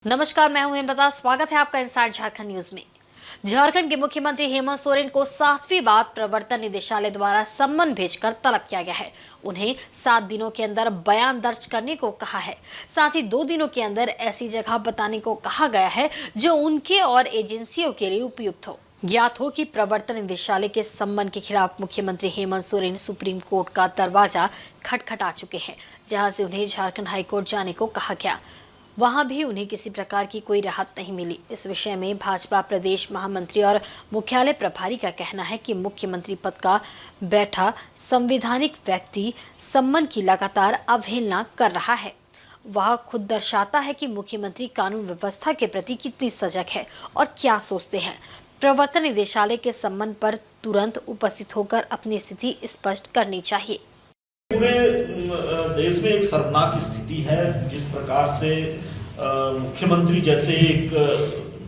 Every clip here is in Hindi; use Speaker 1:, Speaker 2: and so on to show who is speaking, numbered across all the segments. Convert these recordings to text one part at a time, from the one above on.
Speaker 1: नमस्कार, मैं हूं हेमलता। स्वागत है आपका इनसाइड झारखंड न्यूज में। झारखंड के मुख्यमंत्री हेमंत सोरेन को 7वीं बार प्रवर्तन निदेशालय द्वारा सम्मन भेजकर तलब किया गया है। उन्हें 7 दिनों के अंदर बयान दर्ज करने को कहा है। साथ ही 2 दिनों के अंदर ऐसी जगह बताने को कहा गया है जो उनके और एजेंसियों के लिए उपयुक्त हो। ज्ञात हो कि प्रवर्तन निदेशालय के सम्मन के खिलाफ मुख्यमंत्री हेमंत सोरेन सुप्रीम कोर्ट का दरवाजा खटखटा चुके हैं, जहां से उन्हें झारखंड हाईकोर्ट जाने को कहा गया। वहां भी उन्हें किसी प्रकार की कोई राहत नहीं मिली। इस विषय में भाजपा प्रदेश महामंत्री और मुख्यालय प्रभारी का कहना है कि मुख्यमंत्री पद का बैठा संवैधानिक व्यक्ति सम्मन की लगातार अवहेलना कर रहा है। वह खुद दर्शाता है कि मुख्यमंत्री कानून व्यवस्था के प्रति कितनी सजग है और क्या सोचते हैं। प्रवर्तन निदेशालय के सम्मन पर तुरंत उपस्थित होकर अपनी स्थिति स्पष्ट करनी चाहिए।
Speaker 2: पूरे देश में एक शर्मनाक स्थिति है। जिस प्रकार से मुख्यमंत्री जैसे एक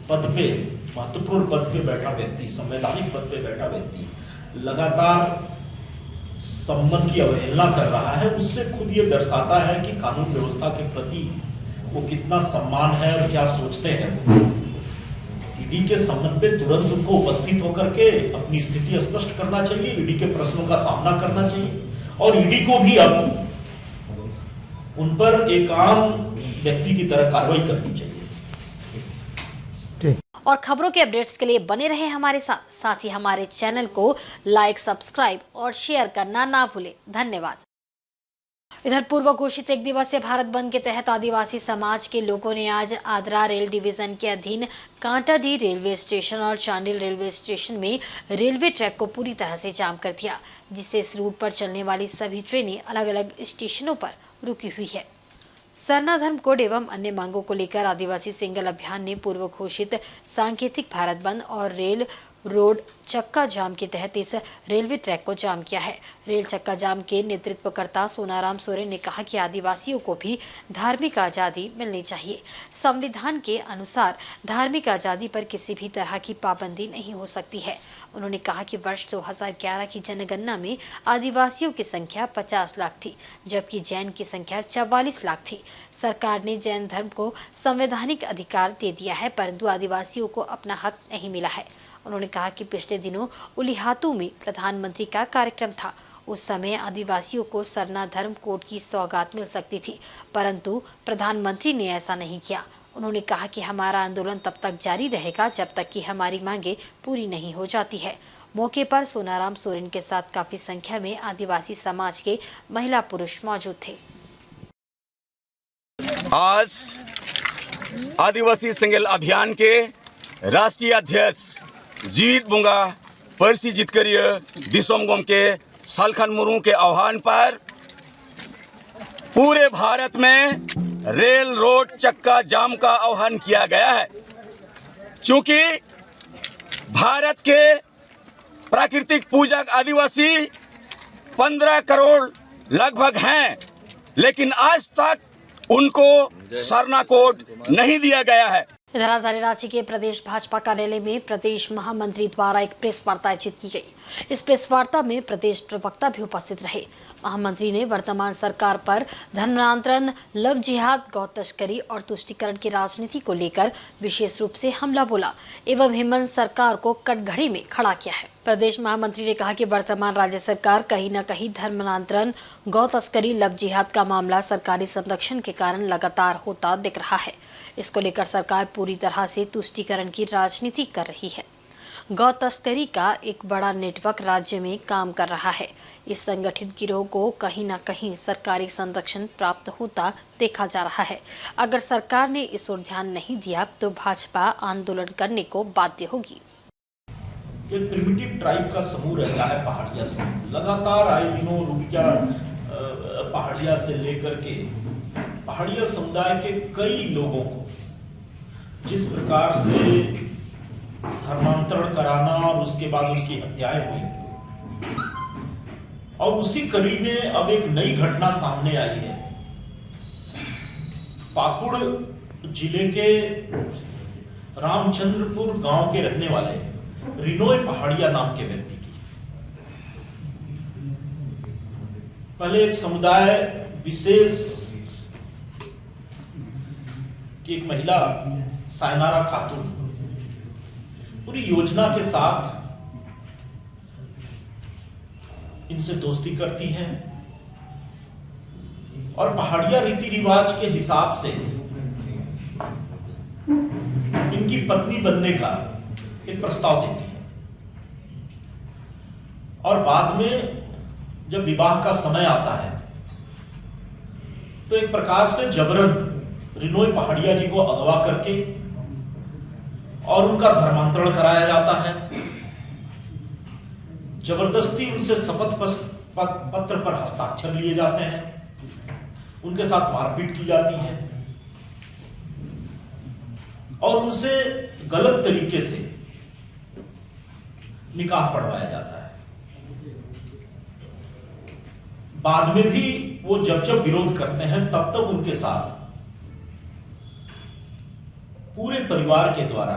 Speaker 2: पद पे, महत्वपूर्ण पद पे बैठा व्यक्ति, संवैधानिक पद पे बैठा व्यक्ति लगातार सम्मन की अवहेलना कर रहा है, उससे खुद ये दर्शाता है कि कानून व्यवस्था के प्रति वो कितना सम्मान है और क्या सोचते हैं। ईडी के सम्मन पे तुरंत उनको उपस्थित होकर के अपनी स्थिति स्पष्ट करना चाहिए, ईडी के प्रश्नों का सामना करना चाहिए और ईडी को भी अब उन पर एक आम व्यक्ति की तरह कार्रवाई करनी चाहिए।
Speaker 1: और खबरों के अपडेट्स के लिए बने रहे हमारे साथ ही हमारे चैनल को लाइक, सब्सक्राइब और शेयर करना ना भूलें। धन्यवाद। इधर पूर्व घोषित 1 दिवसीय भारत बंद के तहत आदिवासी समाज के लोगों ने आज आद्रा रेल डिवीजन के अधीन कांटाडीह रेलवे स्टेशन और चांडिल रेलवे स्टेशन में रेलवे ट्रैक को पूरी तरह से जाम कर दिया, जिससे इस रूट पर चलने वाली सभी ट्रेनें अलग अलग स्टेशनों पर रुकी हुई है। सरना धर्म कोड एवं अन्य मांगों को लेकर आदिवासी सिंगल अभियान ने पूर्व घोषित सांकेतिक भारत बंद और रेल रोड चक्का जाम के तहत इस रेलवे ट्रैक को जाम किया है। रेल चक्का जाम के नेतृत्वकर्ता सोनाराम सोरेन ने कहा कि आदिवासियों को भी धार्मिक आज़ादी मिलनी चाहिए। संविधान के अनुसार धार्मिक आज़ादी पर किसी भी तरह की पाबंदी नहीं हो सकती है। उन्होंने कहा कि वर्ष 2011 की जनगणना में आदिवासियों की संख्या 50 लाख थी, जबकि जैन की संख्या 44 लाख थी। सरकार ने जैन धर्म को संवैधानिक अधिकार दे दिया है, परंतु आदिवासियों को अपना हक नहीं मिला है। उन्होंने कहा कि पिछले दिनों उलिहातू में प्रधानमंत्री का कार्यक्रम था। उस समय आदिवासियों को सरना धर्म कोड की सौगात मिल सकती थी, परंतु प्रधानमंत्री ने ऐसा नहीं किया। उन्होंने कहा कि हमारा आंदोलन तब तक जारी रहेगा जब तक कि हमारी मांगे पूरी नहीं हो जाती है। मौके पर सोनाराम सोरेन के साथ काफी संख्या में आदिवासी समाज के महिला पुरुष मौजूद थे।
Speaker 3: आज आदिवासी सिंगल अभियान के राष्ट्रीय अध्यक्ष जीवित बुंगा पर्सी जितकरिय दिसोमगोम के सालखान मुर्मू के आह्वान पर पूरे भारत में रेल रोड चक्का जाम का आह्वान किया गया है। चूंकि भारत के प्राकृतिक पूजक आदिवासी 15 करोड़ लगभग हैं, लेकिन आज तक उनको सरना कोड नहीं दिया गया है।
Speaker 1: इधर राजधानी रांची के प्रदेश भाजपा कार्यालय में प्रदेश महामंत्री द्वारा एक प्रेस वार्ता आयोजित की गई। इस प्रेस वार्ता में प्रदेश प्रवक्ता भी उपस्थित रहे। महामंत्री ने वर्तमान सरकार पर धर्मांतरण, लव जिहाद, गौ तस्करी और तुष्टीकरण की राजनीति को लेकर विशेष रूप से हमला बोला एवं हेमंत सरकार को कटघरे में खड़ा किया है। प्रदेश महामंत्री ने कहा कि वर्तमान राज्य सरकार कहीं न कहीं धर्मांतरण, गौ तस्करी, लव जिहाद का मामला सरकारी संरक्षण के कारण लगातार होता दिख रहा है। इसको लेकर सरकार पूरी तरह से तुष्टीकरण की राजनीति कर रही है। गौ तस्करी का एक बड़ा नेटवर्क राज्य में काम कर रहा है। इस संगठित गिरोह को कहीं न कहीं सरकारी संरक्षण प्राप्त होता देखा जा रहा है। अगर सरकार ने इस ओर ध्यान नहीं दिया तो भाजपा आंदोलन करने को बाध्य होगी।
Speaker 2: एक प्रिमिटिव ट्राइब का समूह रहता है पहाड़िया समूह, लगातार आए दिनों रुकिया पहाड़िया से लेकर के पहाड़िया समुदाय के कई लोगों को जिस प्रकार से धर्मांतरण कराना और उसके बाद उनकी हत्याएं हुई, और उसी कड़ी में अब एक नई घटना सामने आई है। पाकुड़ जिले के रामचंद्रपुर गांव के रहने वाले रिनोय पहाड़िया नाम के व्यक्ति की पहले एक समुदाय विशेष कि एक महिला सायनारा खातून पूरी योजना के साथ इनसे दोस्ती करती है और पहाड़िया रीति रिवाज के हिसाब से इनकी पत्नी बनने का एक प्रस्ताव देती है और बाद में जब विवाह का समय आता है तो एक प्रकार से जबरन रिनोई पहाड़िया जी को अगवा करके और उनका धर्मांतरण कराया जाता है। जबरदस्ती उनसे शपथ पत्र पर हस्ताक्षर लिए जाते हैं, उनके साथ मारपीट की जाती है और उनसे गलत तरीके से निकाह पढ़वाया जाता है। बाद में भी वो जब जब विरोध करते हैं तब तक उनके साथ पूरे परिवार के द्वारा,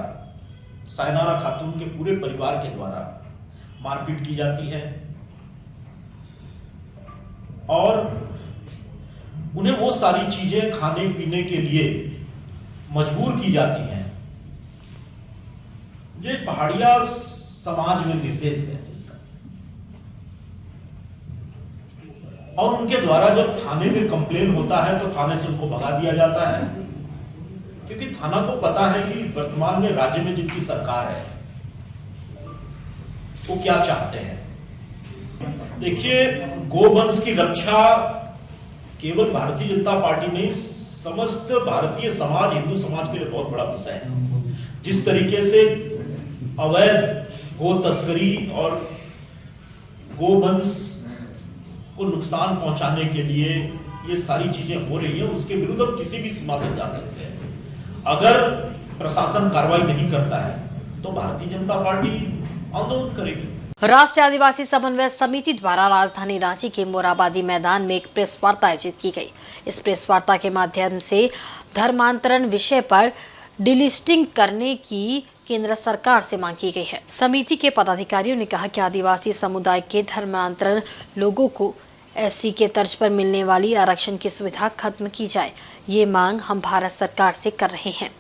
Speaker 2: सायनारा खातून के पूरे परिवार के द्वारा मारपीट की जाती है और उन्हें वो सारी चीजें खाने पीने के लिए मजबूर की जाती हैं जो पहाड़िया समाज में निषेध है इसका। और उनके द्वारा जब थाने में कंप्लेन होता है तो थाने से उनको भगा दिया जाता है, क्योंकि थाना को पता है कि वर्तमान में राज्य में जिनकी सरकार है वो क्या चाहते हैं। देखिए, गोवंश की रक्षा केवल भारतीय जनता पार्टी नहीं, समस्त भारतीय समाज, हिंदू समाज के लिए बहुत बड़ा विषय है। जिस तरीके से अवैध गो तस्करी और गोवंश को नुकसान पहुंचाने के लिए ये सारी चीजें हो रही है, उसके विरुद्ध हम किसी भी सीमा तक जा सकते हैं। अगर प्रशासन कार्रवाई नहीं करता है तो भारतीय जनता पार्टी आंदोलन करेगी।
Speaker 1: राष्ट्रीय आदिवासी समन्वय समिति द्वारा राजधानी रांची के मोराबादी मैदान में एक प्रेस वार्ता आयोजित की गई। इस प्रेस वार्ता के माध्यम से धर्मांतरण विषय पर डिलिस्टिंग करने की केंद्र सरकार से मांग की गई है। समिति के पदाधिकारियों ने कहा कि आदिवासी समुदाय के धर्मांतरण लोगों को एससी के तर्ज पर मिलने वाली आरक्षण की सुविधा खत्म की जाए, ये मांग हम भारत सरकार से कर रहे हैं।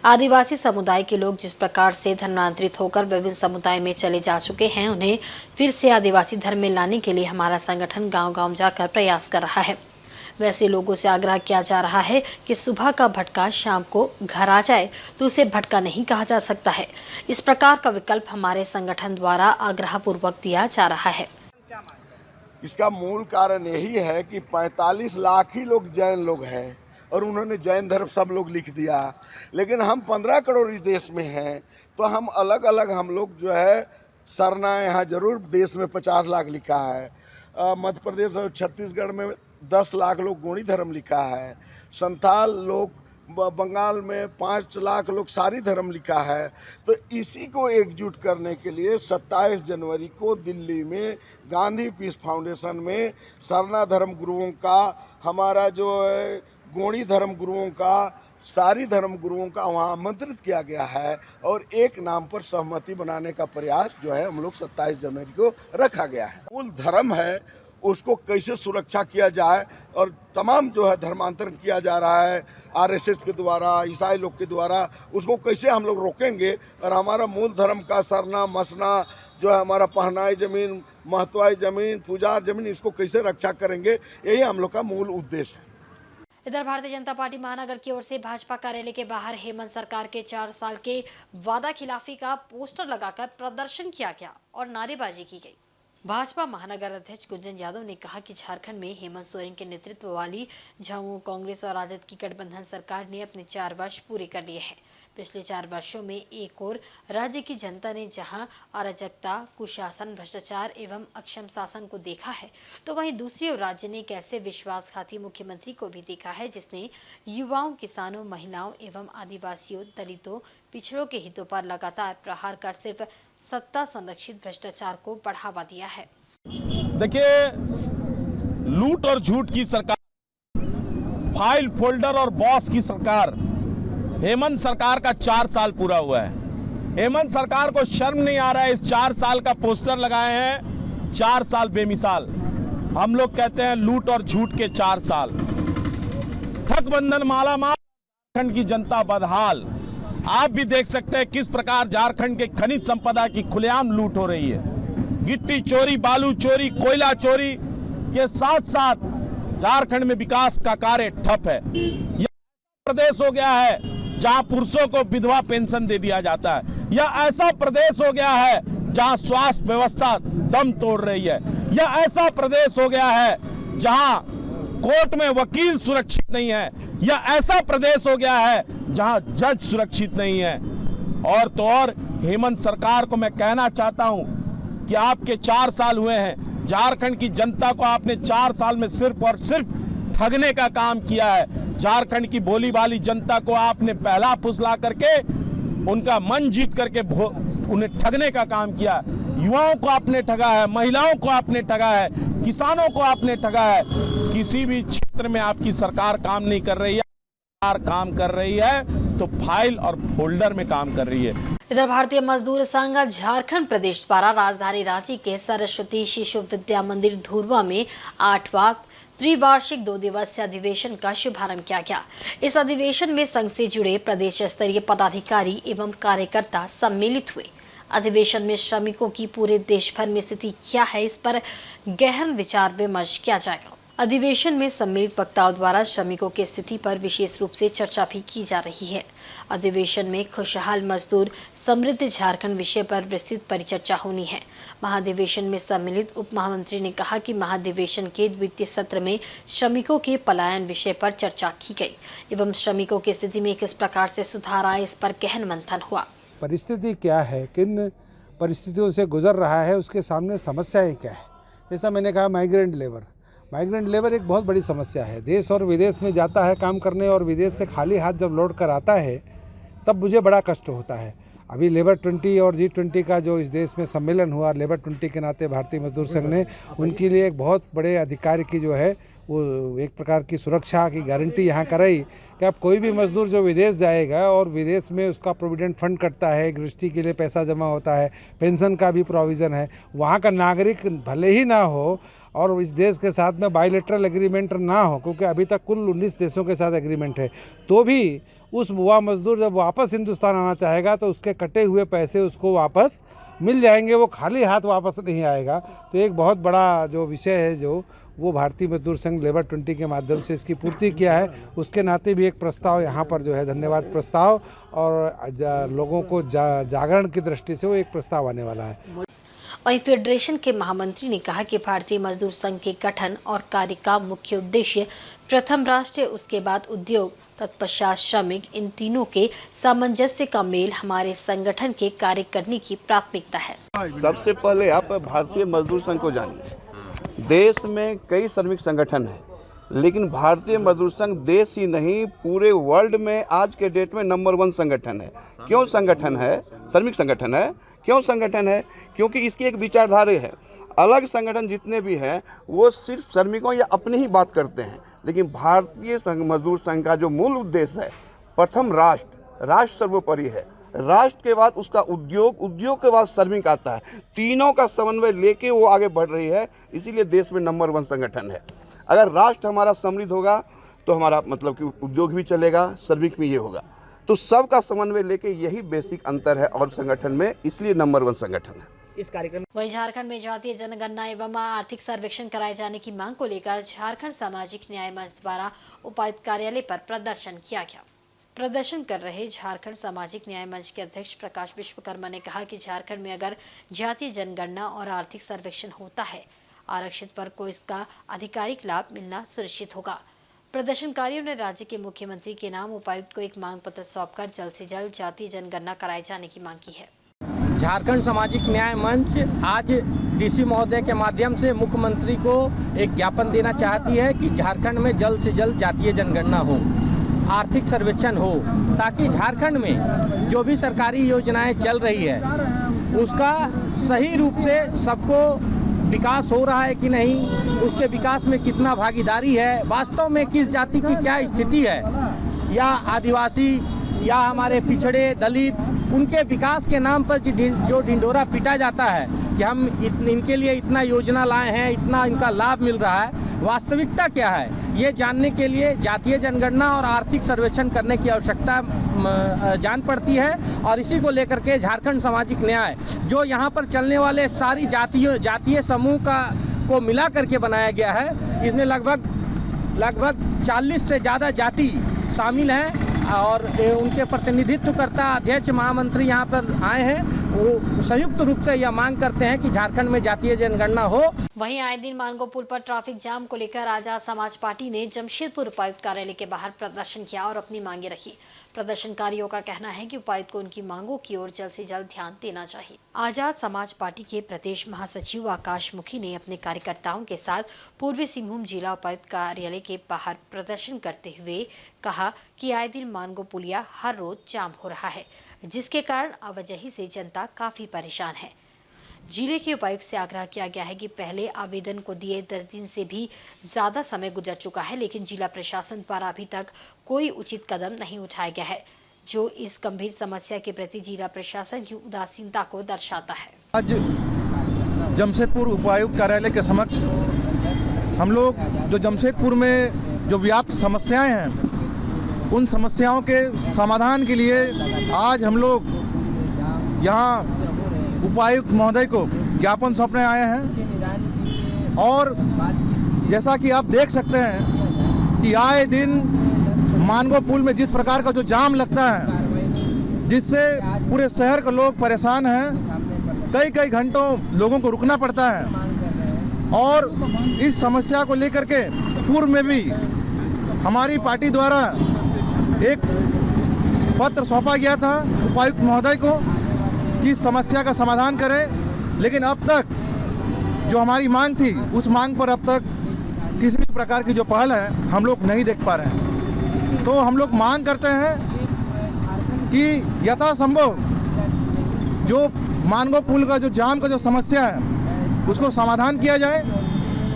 Speaker 1: आदिवासी समुदाय के लोग जिस प्रकार से धर्मांतरित होकर विभिन्न समुदाय में चले जा चुके हैं, उन्हें फिर से आदिवासी धर्म में लाने के लिए हमारा संगठन गांव-गांव जाकर प्रयास कर रहा है। वैसे लोगों से आग्रह किया जा रहा है कि सुबह का भटका शाम को घर आ जाए तो उसे भटका नहीं कहा जा सकता है। इस प्रकार का विकल्प हमारे संगठन द्वारा आग्रहपूर्वक दिया जा रहा है।
Speaker 4: इसका मूल कारण यही है कि 45 लाख ही लोग जैन लोग हैं और उन्होंने जैन धर्म सब लोग लिख दिया, लेकिन हम 15 करोड़ इस देश में हैं तो हम अलग अलग हम लोग जो है सरना यहाँ जरूर देश में 50 लाख लिखा है, मध्य प्रदेश और छत्तीसगढ़ में 10 लाख लोग गोंडी धर्म लिखा है, संथाल लोग बंगाल में 5 लाख लोग सारी धर्म लिखा है। तो इसी को एकजुट करने के लिए 27 जनवरी को दिल्ली में गांधी पीस फाउंडेशन में सरना धर्म गुरुओं का, हमारा जो गोंडी धर्म गुरुओं का, सारी धर्म गुरुओं का वहाँ आमंत्रित किया गया है और एक नाम पर सहमति बनाने का प्रयास जो है हम लोग 27 जनवरी को रखा गया है। मूल धर्म है उसको कैसे सुरक्षा किया जाए और तमाम जो है धर्मांतरण किया जा रहा है आरएसएस के द्वारा, ईसाई लोग के द्वारा, उसको कैसे हम लोग रोकेंगे और हमारा मूल धर्म का सरना मसना जो है हमारा पहनाई ज़मीन, महत्वाई ज़मीन, पूजार ज़मीन, इसको कैसे रक्षा करेंगे, यही हम लोग का मूल उद्देश्य है।
Speaker 1: इधर भारतीय जनता पार्टी महानगर की ओर से भाजपा कार्यालय के बाहर हेमंत सरकार के 4 साल के वादा खिलाफी का पोस्टर लगाकर प्रदर्शन किया गया और नारेबाजी की गई। भाजपा महानगर अध्यक्ष गुंजन यादव ने कहा कि झारखंड में हेमंत सोरेन के नेतृत्व वाली झामुमो कांग्रेस और राजद की गठबंधन सरकार ने अपने 4 वर्ष पूरे कर लिए हैं। पिछले 4 वर्षों में एक और राज्य की जनता ने जहां अराजकता, कुशासन, भ्रष्टाचार एवं अक्षम शासन को देखा है, तो वहीं दूसरी ओर राज्य ने एक ऐसे विश्वासघाती मुख्यमंत्री को भी देखा है जिसने युवाओं, किसानों, महिलाओं एवं आदिवासियों, दलितों, पिछड़ों के हितों पर लगातार प्रहार कर सिर्फ सत्ता संरक्षित भ्रष्टाचार को बढ़ावा दिया है।
Speaker 5: देखिए, लूट और झूठ की सरकार, फाइल फोल्डर और बॉस की सरकार, हेमंत सरकार का 4 साल पूरा हुआ है। हेमंत सरकार को शर्म नहीं आ रहा है, इस 4 साल का पोस्टर लगाए हैं, 4 साल बेमिसाल। हम लोग कहते हैं लूट और झूठ के 4 साल। ठग बंधन माला माल झारखंड की जनता बदहाल। आप भी देख सकते हैं किस प्रकार झारखंड के खनिज संपदा की खुलेआम लूट हो रही है। गिट्टी चोरी, बालू चोरी, कोयला चोरी के साथ साथ झारखंड में विकास का कार्य ठप है। यह प्रदेश हो गया है जहां पुरुषों को विधवा पेंशन दे दिया जाता है। यह ऐसा प्रदेश हो गया है जहां स्वास्थ्य व्यवस्था दम तोड़ रही है। यह ऐसा प्रदेश हो गया है जहां कोर्ट में वकील सुरक्षित नहीं है। यह ऐसा प्रदेश हो गया है जहां जज सुरक्षित नहीं है। और तो और हेमंत सरकार को मैं कहना चाहता हूं कि आपके 4 साल हुए हैं, झारखंड की जनता को आपने 4 साल में सिर्फ और सिर्फ ठगने का काम किया है। झारखंड की भोली भाली जनता को आपने पहला फुसला करके उनका मन जीत करके उन्हें ठगने का काम किया। युवाओं को आपने ठगा है, महिलाओं को आपने ठगा है, किसानों को आपने ठगा है। किसी भी क्षेत्र में आपकी सरकार काम नहीं कर रही है। सरकार काम कर रही है तो फाइल और फोल्डर में काम कर रही है।
Speaker 1: इधर भारतीय मजदूर संघ झारखंड प्रदेश द्वारा राजधानी रांची के सरस्वती शिशु विद्या मंदिर धुरवा में 8वां त्रिवार्षिक 2 दिवसीय अधिवेशन का शुभारंभ किया गया। इस अधिवेशन में संघ से जुड़े प्रदेश स्तरीय पदाधिकारी एवं कार्यकर्ता सम्मिलित हुए। अधिवेशन में श्रमिकों की पूरे देश भर में स्थिति क्या है, इस पर गहन विचार विमर्श किया जाएगा। अधिवेशन में सम्मिलित वक्ताओं द्वारा श्रमिकों की स्थिति पर विशेष रूप से चर्चा भी की जा रही है। अधिवेशन में खुशहाल मजदूर समृद्ध झारखंड विषय पर विस्तृत परिचर्चा होनी है। महाधिवेशन में सम्मिलित उप महामंत्री ने कहा कि महाधिवेशन के द्वितीय सत्र में श्रमिकों के पलायन विषय पर चर्चा की गई एवं श्रमिकों की स्थिति में किस प्रकार से सुधार आए, इस पर गहन मंथन हुआ।
Speaker 6: परिस्थिति क्या है, किन परिस्थितियों से गुजर रहा है, उसके सामने समस्याएं क्या है। जैसा मैंने कहा, माइग्रेंट लेबर एक बहुत बड़ी समस्या है। देश और विदेश में जाता है काम करने और विदेश से खाली हाथ जब लौट कर आता है तब मुझे बड़ा कष्ट होता है। अभी लेबर 20 और G20 का जो इस देश में सम्मेलन हुआ, लेबर 20 के नाते भारतीय मजदूर संघ ने उनके लिए एक बहुत बड़े अधिकार की जो है वो एक प्रकार की सुरक्षा की गारंटी यहाँ कराई कि अब कोई भी मजदूर जो विदेश जाएगा और विदेश में उसका प्रोविडेंट फंड कटता है, गृहस्थी के लिए पैसा जमा होता है, पेंशन का भी प्रोविज़न है, वहाँ का नागरिक भले ही ना हो और इस देश के साथ में बायलैटरल एग्रीमेंट ना हो, क्योंकि अभी तक कुल 19 देशों के साथ एग्रीमेंट है, तो भी उस युवा मजदूर जब वापस हिंदुस्तान आना चाहेगा तो उसके कटे हुए पैसे उसको वापस मिल जाएंगे, वो खाली हाथ वापस नहीं आएगा। तो एक बहुत बड़ा जो विषय है जो वो भारतीय मजदूर संघ लेबर 20 के माध्यम से इसकी पूर्ति किया है। उसके नाते भी एक प्रस्ताव यहाँ पर जो है धन्यवाद प्रस्ताव और लोगों को जागरण की दृष्टि से वो एक प्रस्ताव आने वाला है।
Speaker 1: वहीं फेडरेशन के महामंत्री ने कहा कि भारतीय मजदूर संघ के गठन और कार्य का मुख्य उद्देश्य प्रथम राष्ट्र, उसके बाद उद्योग, तत्पश्चात श्रमिक, इन तीनों के सामंजस्य का मेल हमारे संगठन के कार्य करने की प्राथमिकता है।
Speaker 7: सबसे पहले आप भारतीय मजदूर संघ को जानिए। देश में कई श्रमिक संगठन हैं, लेकिन भारतीय मजदूर संघ देश ही नहीं पूरे वर्ल्ड में आज के डेट में नंबर 1 संगठन है। क्यों संगठन है? श्रमिक संगठन है। क्यों संगठन है? क्योंकि इसकी एक विचारधारा है। अलग संगठन जितने भी हैं वो सिर्फ श्रमिकों या अपनी ही बात करते हैं, लेकिन भारतीय मजदूर संघ का जो मूल उद्देश्य है, प्रथम राष्ट्र सर्वोपरि है, राष्ट्र के बाद उसका उद्योग, उद्योग के बाद श्रमिक आता है, तीनों का समन्वय लेके वो आगे बढ़ रही है। इसीलिए देश में नंबर 1 संगठन है। अगर राष्ट्र हमारा समृद्ध होगा तो हमारा मतलब कि उद्योग भी चलेगा, श्रमिक भी ये होगा। तो सबका समन्वय लेके यही बेसिक अंतर है और संगठन में, इसलिए नंबर 1 संगठन है।
Speaker 1: इस कार्यक्रम वहीं झारखंड में जातीय जनगणना एवं आर्थिक सर्वेक्षण कराए जाने की मांग को लेकर झारखंड सामाजिक न्याय मंच द्वारा उपायुक्त कार्यालय पर प्रदर्शन किया गया। प्रदर्शन कर रहे झारखंड सामाजिक न्याय मंच के अध्यक्ष प्रकाश विश्वकर्मा ने कहा कि झारखंड में अगर जातीय जनगणना और आर्थिक सर्वेक्षण होता है, आरक्षित वर्ग को इसका आधिकारिक लाभ मिलना सुनिश्चित होगा। प्रदर्शनकारियों ने राज्य के मुख्यमंत्री के नाम उपायुक्त को एक मांग पत्र सौंपकर जल्द से जल्द जातीय जनगणना कराए जाने की मांग की है।
Speaker 8: झारखंड सामाजिक न्याय मंच आज डीसी महोदय के माध्यम से मुख्यमंत्री को एक ज्ञापन देना चाहती है कि झारखंड में जल्द से जल्द जातीय जनगणना हो, आर्थिक सर्वेक्षण हो, ताकि झारखंड में जो भी सरकारी योजनाएं चल रही है उसका सही रूप से सबको विकास हो रहा है कि नहीं, उसके विकास में कितना भागीदारी है, वास्तव में किस जाति की क्या स्थिति है, या आदिवासी या हमारे पिछड़े दलित उनके विकास के नाम पर जो ढिंढोरा पीटा जाता है कि हम इनके लिए इतना योजना लाए हैं, इतना इनका लाभ मिल रहा है, वास्तविकता क्या है ये जानने के लिए जातीय जनगणना और आर्थिक सर्वेक्षण करने की आवश्यकता जान पड़ती है। और इसी को लेकर के झारखंड सामाजिक न्याय जो यहाँ पर चलने वाले सारी जातीय समूह को मिला करके बनाया गया है, इसमें लगभग 40 से ज़्यादा जाति शामिल हैं और उनके प्रतिनिधित्वकर्ता अध्यक्ष महामंत्री यहाँ पर आए हैं। वो संयुक्त रूप से यह मांग करते हैं कि झारखंड में जातीय जनगणना हो।
Speaker 1: वहीं आए दिन मानगो पुल पर ट्रैफिक जाम को लेकर आजाद समाज पार्टी ने जमशेदपुर उपायुक्त कार्यालय के बाहर प्रदर्शन किया और अपनी मांगे रखी। प्रदर्शनकारियों का कहना है कि उपायुक्त को उनकी मांगों की ओर जल्द से जल्द ध्यान देना चाहिए। आजाद समाज पार्टी के प्रदेश महासचिव आकाश मुखी ने अपने कार्यकर्ताओं के साथ पूर्वी सिंहभूम जिला उपायुक्त कार्यालय के बाहर प्रदर्शन करते हुए कहा कि आए दिन मानगो पुलिया हर रोज जाम हो रहा है, जिसके कारण आवाजाही से जनता काफी परेशान है। जिले के उपायुक्त से आग्रह किया गया है कि पहले आवेदन को दिए 10 दिन से भी ज्यादा समय गुजर चुका है, लेकिन जिला प्रशासन द्वारा अभी तक कोई उचित कदम नहीं उठाया गया है, जो इस गंभीर समस्या के प्रति जिला प्रशासन की उदासीनता को दर्शाता है।
Speaker 9: आज जमशेदपुर उपायुक्त कार्यालय के समक्ष हम लोग जो जमशेदपुर में जो व्याप्त समस्याएं हैं, उन समस्याओं के समाधान के लिए आज हम लोग यहाँ उपायुक्त महोदय को ज्ञापन सौंपने आए हैं। और जैसा कि आप देख सकते हैं कि आए दिन मानगो पुल में जिस प्रकार का जो जाम लगता है, जिससे पूरे शहर के लोग परेशान हैं, कई घंटों लोगों को रुकना पड़ता है। और इस समस्या को लेकर के पूर्व में भी हमारी पार्टी द्वारा एक पत्र सौंपा गया था उपायुक्त महोदय को कि समस्या का समाधान करें, लेकिन अब तक जो हमारी मांग थी उस मांग पर अब तक किसी भी प्रकार की जो पहल है हम लोग नहीं देख पा रहे हैं। तो हम लोग मांग करते हैं कि यथासंभव जो मानगो पुल का जो जाम का जो समस्या है उसको समाधान किया जाए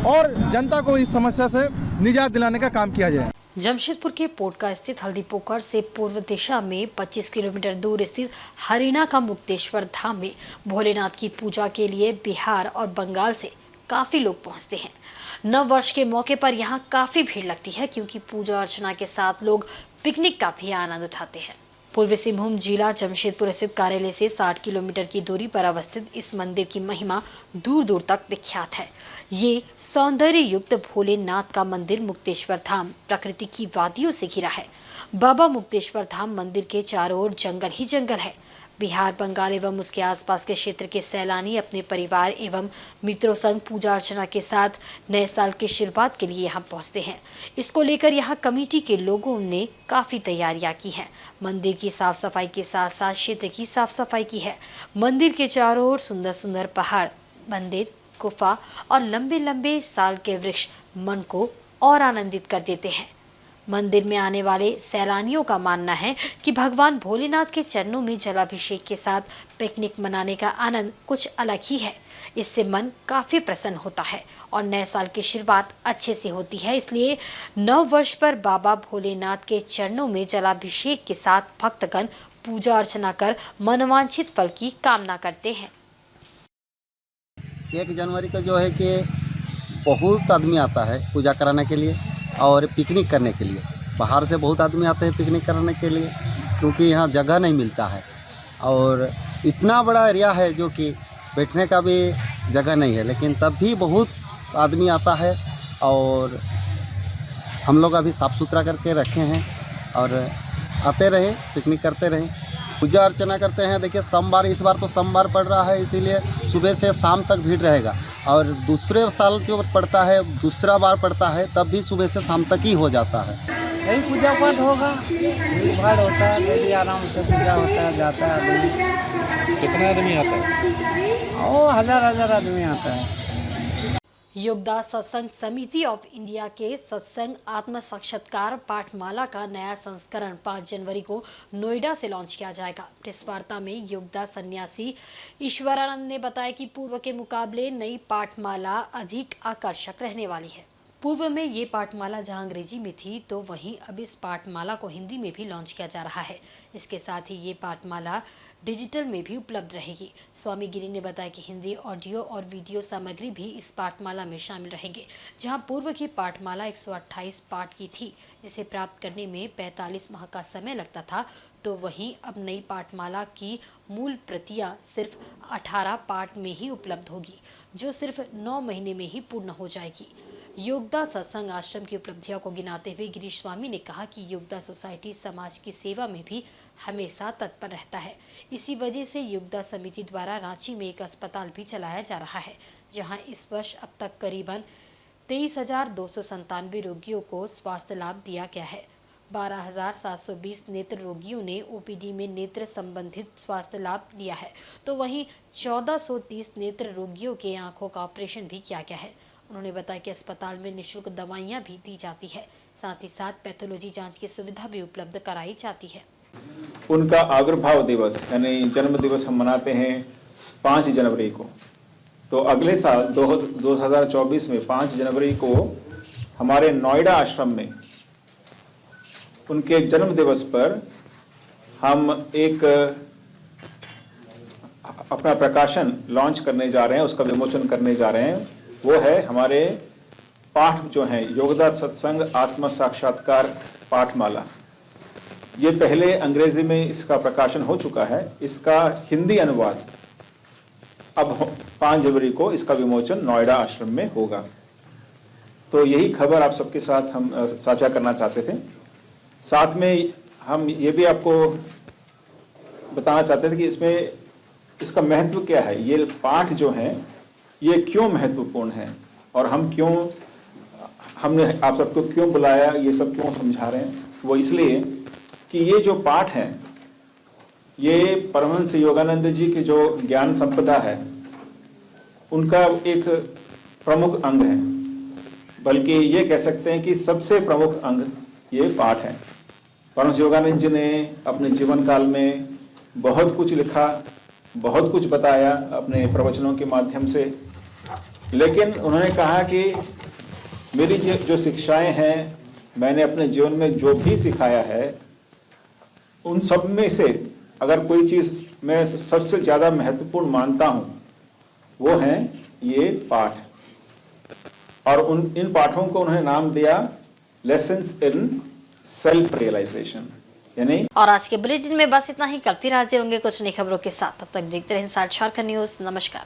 Speaker 9: और जनता को इस समस्या से निजात दिलाने का काम किया जाए।
Speaker 1: जमशेदपुर के पोटका स्थित हल्दीपोखर से पूर्व दिशा में 25 किलोमीटर दूर स्थित हरियाणा का मुक्तेश्वर धाम में भोलेनाथ की पूजा के लिए बिहार और बंगाल से काफी लोग पहुंचते हैं। नव वर्ष के मौके पर यहां काफी भीड़ लगती है, क्योंकि पूजा अर्चना के साथ लोग पिकनिक का भी आनंद उठाते हैं। पूर्वी सिंहभूम जिला जमशेदपुर स्थित कार्यालय से 60 किलोमीटर की दूरी पर अवस्थित इस मंदिर की महिमा दूर दूर तक विख्यात है। ये सौंदर्य युक्त भोलेनाथ का मंदिर मुक्तेश्वर धाम प्रकृति की वादियों से घिरा है। बाबा मुक्तेश्वर धाम मंदिर के चारों ओर जंगल ही जंगल है। बिहार, बंगाल एवं उसके आसपास के क्षेत्र के सैलानी अपने परिवार एवं मित्रों संग पूजा अर्चना के साथ नए साल की शुरुआत के लिए यहाँ पहुँचते हैं। इसको लेकर यहाँ कमेटी के लोगों ने काफ़ी तैयारियां की हैं। मंदिर की साफ सफाई के साथ साथ क्षेत्र की साफ सफाई की है। मंदिर के चारों ओर सुंदर सुंदर पहाड़, मंदिर, गुफा और लंबे लंबे साल के वृक्ष मन को और आनंदित कर देते हैं। मंदिर में आने वाले सैलानियों का मानना है कि भगवान भोलेनाथ के चरणों में जलाभिषेक के साथ पिकनिक मनाने का आनंद कुछ अलग ही है। इससे मन काफ़ी प्रसन्न होता है और नए साल की शुरुआत अच्छे से होती है। इसलिए नव वर्ष पर बाबा भोलेनाथ के चरणों में जलाभिषेक के साथ भक्तगण पूजा अर्चना कर मनोवांछित फल की कामना करते हैं।
Speaker 10: 1 जनवरी का जो है कि बहुत आदमी आता है पूजा कराने के लिए और पिकनिक करने के लिए। बाहर से बहुत आदमी आते हैं पिकनिक करने के लिए, क्योंकि यहाँ जगह नहीं मिलता है और इतना बड़ा एरिया है जो कि बैठने का भी जगह नहीं है, लेकिन तब भी बहुत आदमी आता है। और हम लोग अभी साफ़ सुथरा करके रखे हैं और आते रहे, पिकनिक करते रहे, पूजा अर्चना करते हैं। देखिए सोमवार, इस बार तो सोमवार पड़ रहा है, इसीलिए सुबह से शाम तक भीड़ रहेगा। और दूसरे साल जो पड़ता है, दूसरा बार पड़ता है, तब भी सुबह से शाम तक ही हो जाता है।
Speaker 11: यही पूजा पाठ होगा, भीड़ भाड़ होता है, डेली आराम से पूजा होता है, जाता है आदमी।
Speaker 12: कितना आदमी आता है?
Speaker 11: ओ हजार आदमी आता है।
Speaker 1: योगदा सत्संग समिति ऑफ इंडिया के सत्संग आत्म साक्षात्कार पाठमाला का नया संस्करण 5 जनवरी को नोएडा से लॉन्च किया जाएगा। प्रेस वार्ता में योगदा सन्यासी ईश्वरानंद ने बताया कि पूर्व के मुकाबले नई पाठमाला अधिक आकर्षक रहने वाली है। पूर्व में ये पाठमाला जहां अंग्रेजी में थी तो वहीं अब इस पाठमाला को हिंदी में भी लॉन्च किया जा रहा है। इसके साथ ही ये पाठमाला डिजिटल में भी उपलब्ध रहेगी। स्वामी गिरी ने बताया कि हिंदी ऑडियो और वीडियो सामग्री भी इस पाठमाला में शामिल रहेंगे। जहां पूर्व की पाठमाला 128 पाठ की थी, जिसे प्राप्त करने में 45 माह का समय लगता था, तो वहीं अब नई पाठमाला की मूल प्रतियां सिर्फ 18 पाठ में ही उपलब्ध होगी, जो सिर्फ 9 महीने में ही पूर्ण हो जाएगी। योगदा सत्संग आश्रम की उपलब्धियों को गिनाते हुए गिरीश स्वामी ने कहा कि योगदा सोसाइटी समाज की सेवा में भी हमेशा तत्पर रहता है। इसी वजह से योगदा समिति द्वारा रांची में एक अस्पताल भी चलाया जा रहा है, जहां इस वर्ष अब तक करीबन 23,297 रोगियों को स्वास्थ्य लाभ दिया गया है। 12,720 नेत्र रोगियों ने ओपीडी में नेत्र संबंधित स्वास्थ्य लाभ लिया है, तो वहीं 1430 नेत्र रोगियों के आंखों का ऑपरेशन भी किया गया है। उन्होंने बताया कि अस्पताल में निःशुल्क दवाइयां भी दी जाती है, साथ ही साथ पैथोलॉजी जांच की सुविधा भी उपलब्ध कराई जाती है।
Speaker 13: उनका आविर्भाव दिवस यानी जन्म दिवस हम मनाते हैं 5 जनवरी को, तो अगले साल 2024 में 5 जनवरी को हमारे नोएडा आश्रम में उनके जन्म दिवस पर हम एक अपना प्रकाशन लॉन्च करने जा रहे हैं, उसका विमोचन करने जा रहे हैं। वो है हमारे पाठ जो हैं योगदा सत्संग आत्म साक्षात्कार पाठमाला। ये पहले अंग्रेजी में इसका प्रकाशन हो चुका है, इसका हिंदी अनुवाद अब 5 जनवरी को इसका विमोचन नोएडा आश्रम में होगा। तो यही खबर आप सबके साथ हम साझा करना चाहते थे। साथ में हम ये भी आपको बताना चाहते थे कि इसमें इसका महत्व क्या है, ये पाठ जो हैं ये क्यों महत्वपूर्ण है और हमने आप सबको क्यों बुलाया, ये सब क्यों समझा रहे हैं। वो इसलिए कि ये जो पाठ हैं ये परमहंस योगानंद जी की जो ज्ञान संपदा है उनका एक प्रमुख अंग है, बल्कि ये कह सकते हैं कि सबसे प्रमुख अंग ये पाठ है। परमहंस योगानंद जी ने अपने जीवन काल में बहुत कुछ लिखा, बहुत कुछ बताया अपने प्रवचनों के माध्यम से, लेकिन उन्होंने कहा कि मेरी जो शिक्षाएं हैं, मैंने अपने जीवन में जो भी सिखाया है, उन सब में से अगर कोई चीज़ मैं सबसे ज़्यादा महत्वपूर्ण मानता हूँ वो हैं ये पाठ। और इन पाठों को उन्होंने नाम दिया लेसन्स इन सेल्फ रियलाइजेशन यानी।
Speaker 1: और आज के बुलेटिन में बस इतना ही। कल फिर हाजिर होंगे कुछ नई खबरों के साथ। तब तक देखते रहें साथ झारखंड न्यूज़। नमस्कार।